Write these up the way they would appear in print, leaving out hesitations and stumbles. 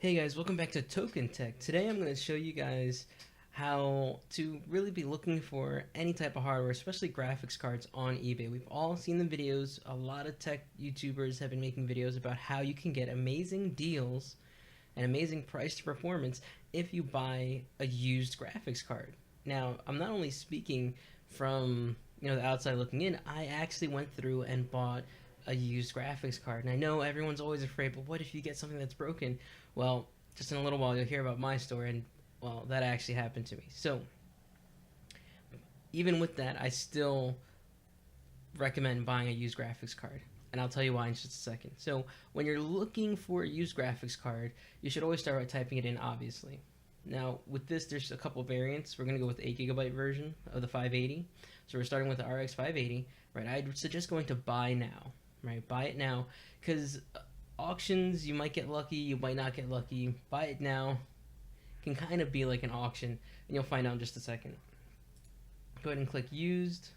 Hey guys, welcome back to Token Tech. Today I'm going to show you guys how to really be looking for any type of hardware, especially graphics cards on eBay. We've all seen the videos. A lot of tech YouTubers have been making videos about how you can get amazing deals and amazing price to performance if you buy a used graphics card. Now, I'm not only speaking from the outside looking in. I actually went through and bought a used graphics card. And I know everyone's always afraid, but what if you get something that's broken? Well, just in a little while you'll hear about my story, and well, that actually happened to me. So even with that, I still recommend buying a used graphics card. And I'll tell you why in just a second. So when you're looking for a used graphics card, you should always start by typing it in, obviously. Now with this, there's a couple variants. We're gonna go with the 8 GB version of the 580. So we're starting with the RX 580, right? I'd suggest going to buy now, right? Buy it now, because auctions, you might get lucky, you might not get lucky. Buy it now can kind of be like an auction, and you'll find out in just a second. Go ahead and click used.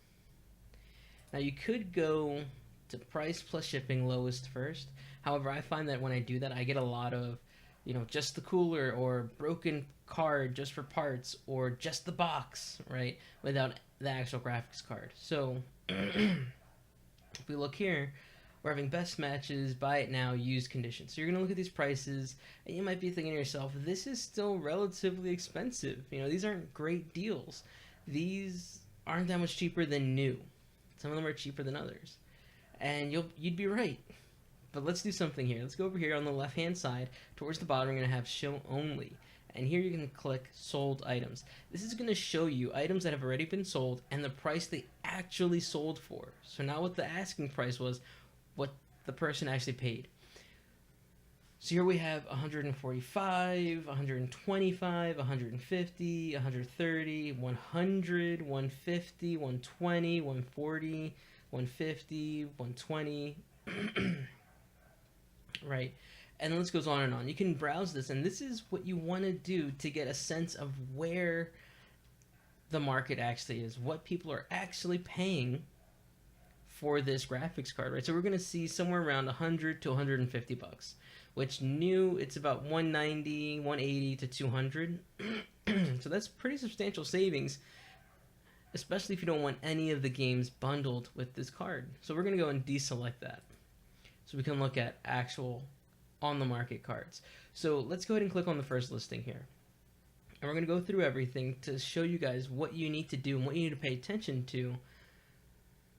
Now you could go to price plus shipping lowest first. However, I find that when I do that, I get a lot of, just the cooler or broken card just for parts or just the box, right? Without the actual graphics card. So if we look here, we're having best matches, buy it now, used condition. So you're going to look at these prices and you might be thinking to yourself, this is still relatively expensive. These aren't great deals. These aren't that much cheaper than new. Some of them are cheaper than others. And you'd be right. But let's do something here. Let's go over here on the left hand side. Towards the bottom, we're going to have show only. And here you can click sold items. This is going to show you items that have already been sold and the price they actually sold for. So now what the asking price was, what the person actually paid. So here we have 145, 125, 150, 130, 100, 150, 120, 140, 150, 120. Right? And the list goes on and on. You can browse this, and this is what you want to do to get a sense of where the market actually is, what people are actually paying for this graphics card, right? So we're going to see somewhere around 100 to 150 bucks, which new it's about 190, 180 to 200. So that's pretty substantial savings, especially if you don't want any of the games bundled with this card. So we're going to go and deselect that, so we can look at actual on the market cards. So let's go ahead and click on the first listing here. And we're going to go through everything to show you guys what you need to do and what you need to pay attention to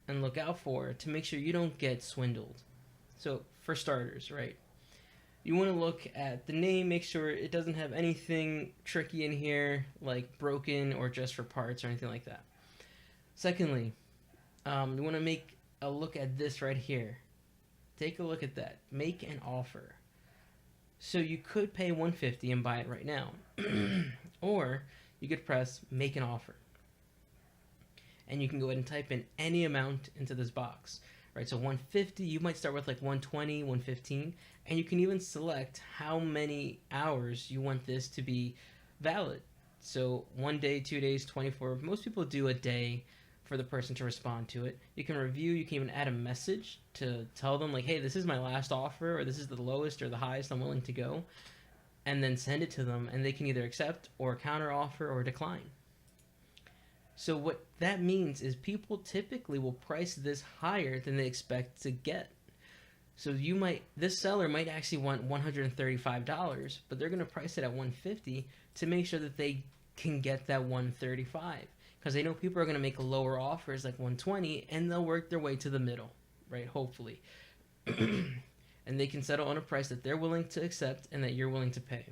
and look out for to make sure you don't get swindled. So for starters, right, you want to look at the name, make sure it doesn't have anything tricky in here like broken or just for parts or anything like that. Secondly, you want to make a look at this right here. Take a look at that. Make an offer. So you could pay $150 and buy it right now. Or you could press make an offer. And you can go ahead and type in any amount into this box. Right? So 150, you might start with like 120, 115, and you can even select how many hours you want this to be valid. So 1 day, 2 days, 24. Most people do a day for the person to respond to it. You can review, you can even add a message to tell them like, hey, this is my last offer, or this is the lowest or the highest I'm willing to go, and then send it to them, and they can either accept or counter offer or decline. So what that means is people typically will price this higher than they expect to get. So this seller might actually want $135, but they're going to price it at $150 to make sure that they can get that $135. Because they know people are going to make lower offers like $120, and they'll work their way to the middle, right? Hopefully. And they can settle on a price that they're willing to accept and that you're willing to pay.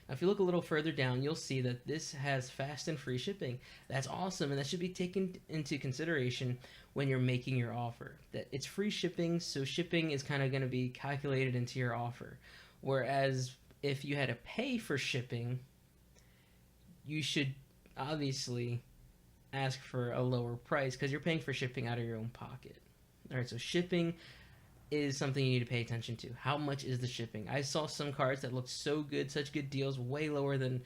Now, if you look a little further down, you'll see that this has fast and free shipping. That's awesome, and that should be taken into consideration when you're making your offer. That it's free shipping, so shipping is kind of going to be calculated into your offer. Whereas if you had to pay for shipping, you should obviously ask for a lower price because you're paying for shipping out of your own pocket. All right, so shipping is something you need to pay attention to. How much is the shipping? I saw some cards that looked so good, such good deals, way lower than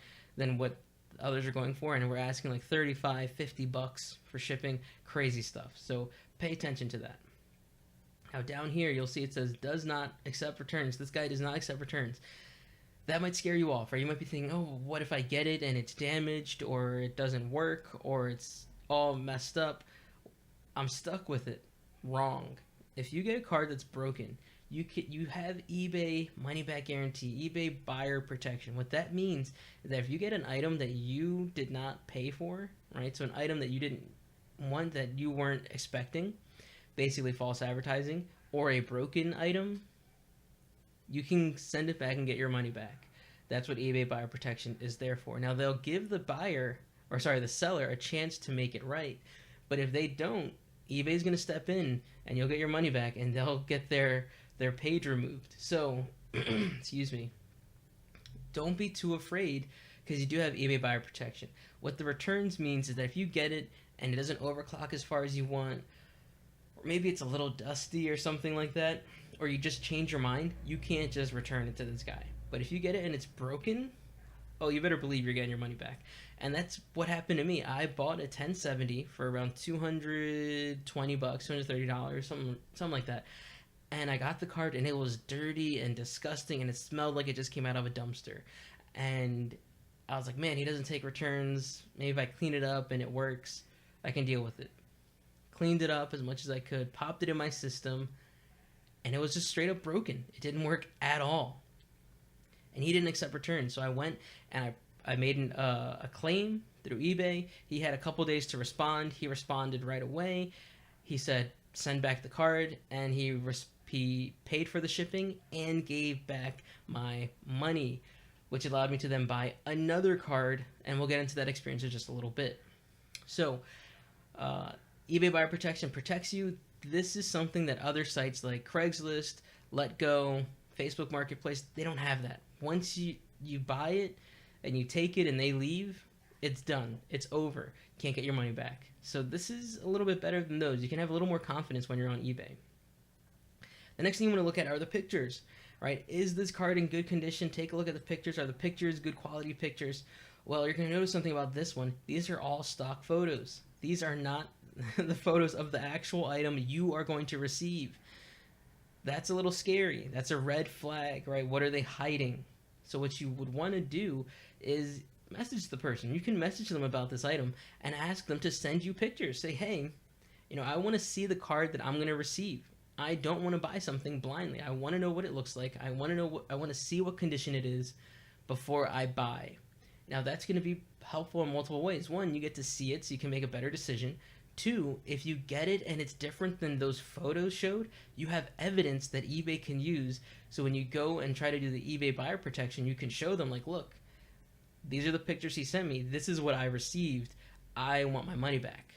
what others are going for, and we're asking like 35, 50 bucks for shipping. Crazy stuff. So pay attention to that. Now down here, you'll see it says does not accept returns. This guy does not accept returns. that might scare you off, right? You might be thinking, oh, what if I get it and it's damaged or it doesn't work or it's all messed up? I'm stuck with it. Wrong. If you get a card that's broken, you have eBay money back guarantee, eBay buyer protection. What that means is that if you get an item that you did not pay for, right? So an item that you didn't want, that you weren't expecting, basically false advertising, or a broken item, you can send it back and get your money back. That's what eBay buyer protection is there for. Now they'll give the the seller a chance to make it right. But if they don't, eBay's going to step in and you'll get your money back and they'll get their page removed. So, excuse me. Don't be too afraid because you do have eBay buyer protection. What the returns means is that if you get it and it doesn't overclock as far as you want, or maybe it's a little dusty or something like that, or you just change your mind, you can't just return it to this guy. But if you get it and it's broken, oh, you better believe you're getting your money back. And that's what happened to me. I bought a 1070 for around $220, $230, something like that. And I got the card and it was dirty and disgusting and it smelled like it just came out of a dumpster. And I was like, man, he doesn't take returns. Maybe if I clean it up and it works, I can deal with it. Cleaned it up as much as I could, popped it in my system, and it was just straight up broken. It didn't work at all. And he didn't accept returns. So I went and I made a claim through eBay. He had a couple days to respond. He responded right away. He said, send back the card, and he paid for the shipping and gave back my money, which allowed me to then buy another card, and we'll get into that experience in just a little bit. So eBay buyer protection protects you. This is something that other sites like Craigslist, LetGo, Facebook Marketplace, they don't have that. Once you buy it and you take it and they leave, it's done. It's over. You can't get your money back. So this is a little bit better than those. You can have a little more confidence when you're on eBay. The next thing you want to look at are the pictures, right? Is this card in good condition? Take a look at the pictures. Are the pictures good quality pictures? Well, you're going to notice something about this one. These are all stock photos. These are not the photos of the actual item you are going to receive. That's a little scary. That's a red flag, right? What are they hiding? So what you would want to do is message the person. You can message them about this item and ask them to send you pictures. Say, hey, I want to see the card that I'm going to receive. I don't want to buy something blindly. I want to know what it looks like. I want to see what condition it is before I buy. Now that's going to be helpful in multiple ways. One, you get to see it so you can make a better decision. Two, if you get it and it's different than those photos showed, you have evidence that eBay can use. So when you go and try to do the eBay buyer protection, you can show them, like, look, these are the pictures he sent me. This is what I received. I want my money back,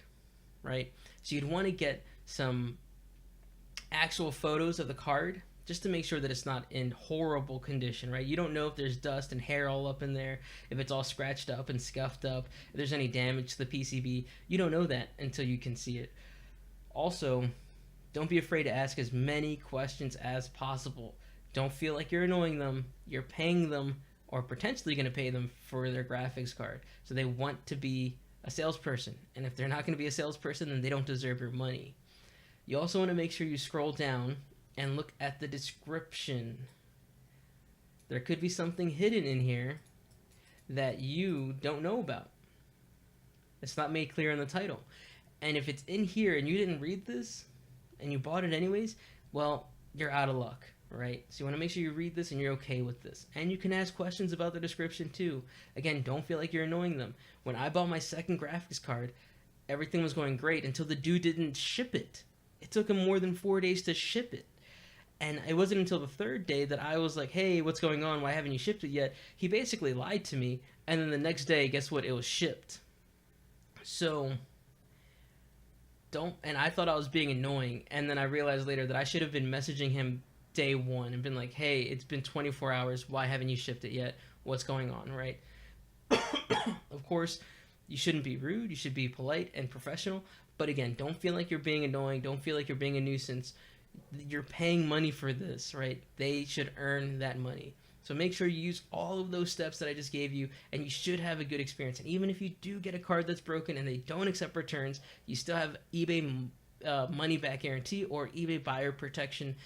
right? So you'd want to get some actual photos of the card just to make sure that it's not in horrible condition, right? You don't know if there's dust and hair all up in there, if it's all scratched up and scuffed up, if there's any damage to the PCB. You don't know that until you can see it. Also, don't be afraid to ask as many questions as possible. Don't feel like you're annoying them. You're paying them, or potentially going to pay them, for their graphics card. So they want to be a salesperson. And if they're not going to be a salesperson, then they don't deserve your money. You also want to make sure you scroll down and look at the description. There could be something hidden in here that you don't know about. It's not made clear in the title. And if it's in here and you didn't read this and you bought it anyways, well, you're out of luck, right? So you want to make sure you read this and you're okay with this. And you can ask questions about the description too. Again, don't feel like you're annoying them. When I bought my second graphics card, everything was going great until the dude didn't ship it. It took him more than 4 days to ship it. And it wasn't until the third day that I was like, hey, what's going on? Why haven't you shipped it yet? He basically lied to me. And then the next day, guess what? It was shipped. So, and I thought I was being annoying. And then I realized later that I should have been messaging him day one and been like, hey, it's been 24 hours. Why haven't you shipped it yet? What's going on, right? Of course, you shouldn't be rude. You should be polite and professional. But again, don't feel like you're being annoying. Don't feel like you're being a nuisance. You're paying money for this, right? They should earn that money. So make sure you use all of those steps that I just gave you, and you should have a good experience. And even if you do get a card that's broken and they don't accept returns, you still have eBay money back guarantee or eBay buyer protection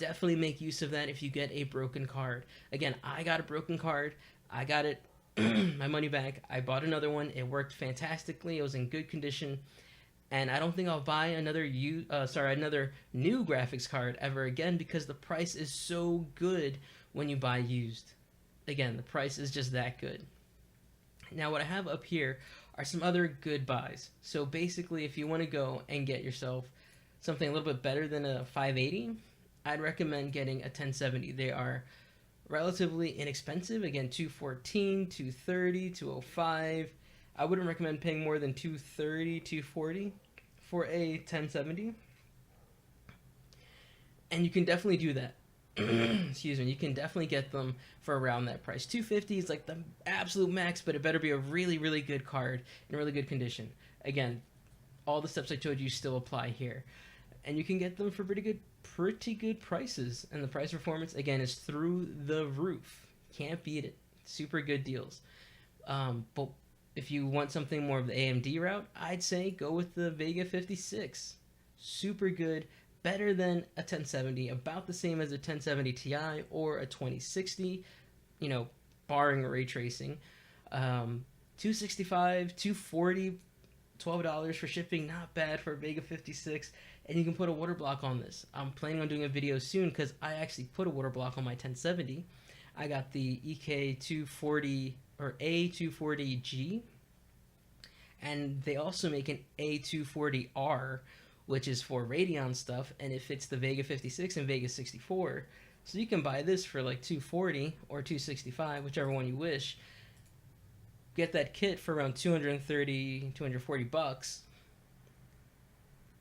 definitely make use of that if you get a broken card. Again, I got a broken card. I got it my money back. I bought another one. It worked fantastically. It was in good condition, and I don't think I'll buy another new graphics card ever again because the price is so good when you buy used. Again, the price is just that good. Now, what I have up here are some other good buys. So basically, if you want to go and get yourself something a little bit better than a 580, I'd recommend getting a 1070. They are relatively inexpensive. Again, 214, 230, 205. I wouldn't recommend paying more than 230, 240 for a 1070. And you can definitely do that. Excuse me. You can definitely get them for around that price. 250 is like the absolute max, but it better be a really, really good card in really good condition. Again, all the steps I told you still apply here. And you can get them for pretty good prices. And the price performance, again, is through the roof. Can't beat it. Super good deals. But if you want something more of the AMD route, I'd say go with the Vega 56. Super good. Better than a 1070. About the same as a 1070 Ti or a 2060. Barring ray tracing. 265, 240, $12 for shipping. Not bad for a Vega 56. And you can put a water block on this. I'm planning on doing a video soon because I actually put a water block on my 1070. I got the EK240 or A240G, and they also make an A240R, which is for Radeon stuff, and it fits the Vega 56 and Vega 64. So you can buy this for like 240 or 265, whichever one you wish. Get that kit for around 230, 240 bucks.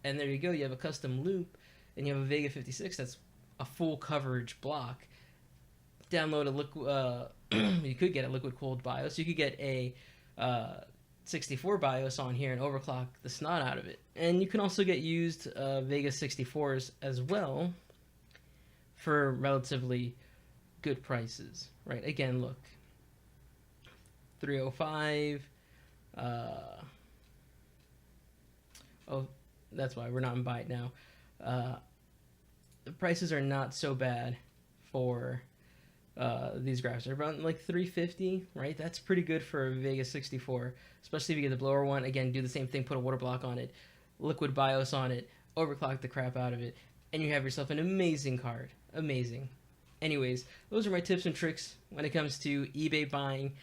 And there you go, you have a custom loop, and you have a Vega 56 that's a full coverage block. Download you could get a liquid cooled BIOS. You could get a 64 BIOS on here and overclock the snot out of it. And you can also get used Vega 64s as well for relatively good prices, right? Again, look, 305. That's why we're not in Byte now. The prices are not so bad for these graphics. They're around like 350, right? That's pretty good for a Vega 64, especially if you get the blower one. Again, do the same thing, put a water block on it, liquid BIOS on it, overclock the crap out of it, and you have yourself an amazing card. Amazing. Anyways, those are my tips and tricks when it comes to eBay buying.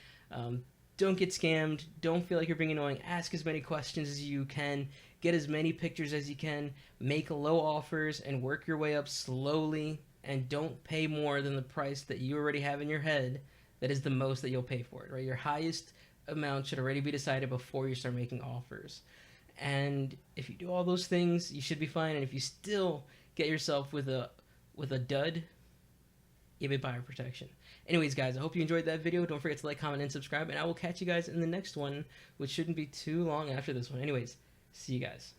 Don't get scammed. Don't feel like you're being annoying. Ask as many questions as you can. Get as many pictures as you can. Make low offers and work your way up slowly. And don't pay more than the price that you already have in your head. That is the most that you'll pay for it, right? Your highest amount should already be decided before you start making offers. And if you do all those things, you should be fine. And if you still get yourself with a dud, eBay buyer protection. Anyways, guys, I hope you enjoyed that video. Don't forget to like, comment, and subscribe. And I will catch you guys in the next one, which shouldn't be too long after this one. Anyways, see you guys.